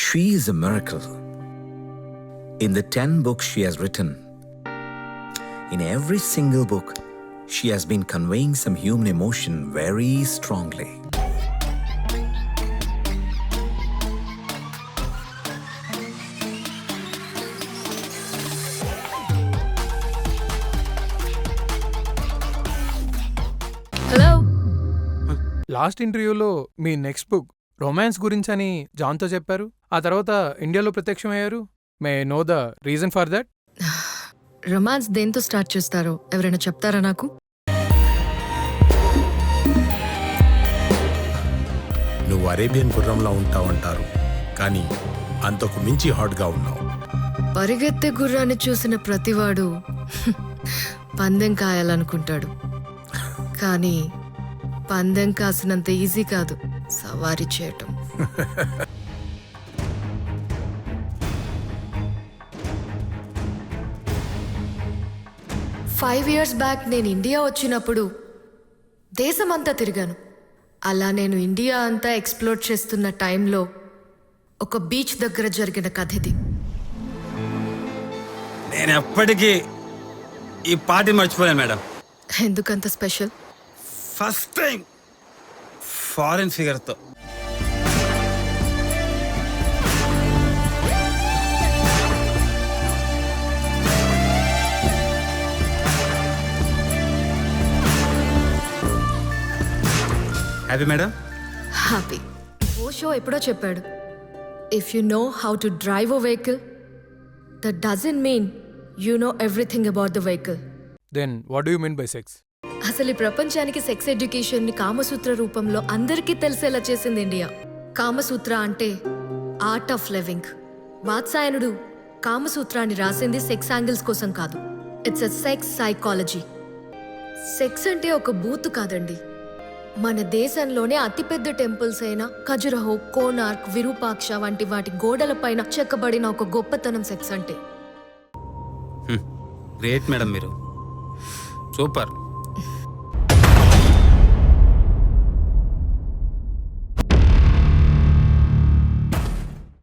She is a miracle. In the 10 books she has written, in every single book, she has been conveying some human emotion very strongly. Hello. Last ఇంటర్వ్యూలో మీ next book romance గురించని జాన్తో చెప్పారు. ఆ తర్వాత ఇండియాలో ప్రత్యక్షమయ్యారు. May know the reason for that? Romance దేంతో స్టార్ట్ చేస్తారో ఎవరైనా చెప్తారా నాకు? నువ్వు అరేబియన్ గుర్రంలా ఉంటావంటారు, కానీ అంతకు మించి హాట్గా ఉన్నావు. పరిగెత్తే గుర్రాన్ని చూసిన ప్రతివాడు పందెం కాయాలనుకుంటాడు, కానీ పందెం కాసినంత ఈజీ కాదు సవారీ చేయటం. ఫైవ్ ఇయర్స్ బ్యాక్ నేను ఇండియా వచ్చినప్పుడు దేశమంతా తిరిగాను. అలా నేను ఇండియా అంతా ఎక్స్ప్లోర్ చేస్తున్న టైంలో ఒక బీచ్ దగ్గర జరిగిన కథ ఇది. నేను ఎప్పటికీ ఈ పార్టీ మర్చిపోయాను మేడం. ఎందుకంత స్పెషల్? ఫస్ట్ టైం ఫారెన్ ఫిగర్తో. Happy madam? Happy. Osho ఎప్పుడో చెప్పాడు, if you know how to drive a vehicle that doesn't mean you know everything about the vehicle. Then what do you mean by sex? అసలు ఈ ప్రపంచానికి sex education ని కామసూత్ర రూపంలో అందరికీ తెలిసేలా చేసింది ఇండియా. కామసూత్ర అంటే ఆర్ట్ ఆఫ్ లివింగ్. వాత్సాయనుడు కామసూత్రాన్ని రాసింది సెక్స్ యాంగిల్స్ కోసం కాదు. It's a sex psychology. Sex అంటే ఒక బూత్ కాదండి. మన దేశంలోనే అతిపెద్ద టెంపుల్స్ అయిన ఖజురహో, కోనార్క్, విరూపాక్ష వంటి వాటి గోడల పైన చెక్కబడిన ఒక గొప్పతనం సెక్స్ అంటే. గ్రేట్ మేడం, మీరు సూపర్.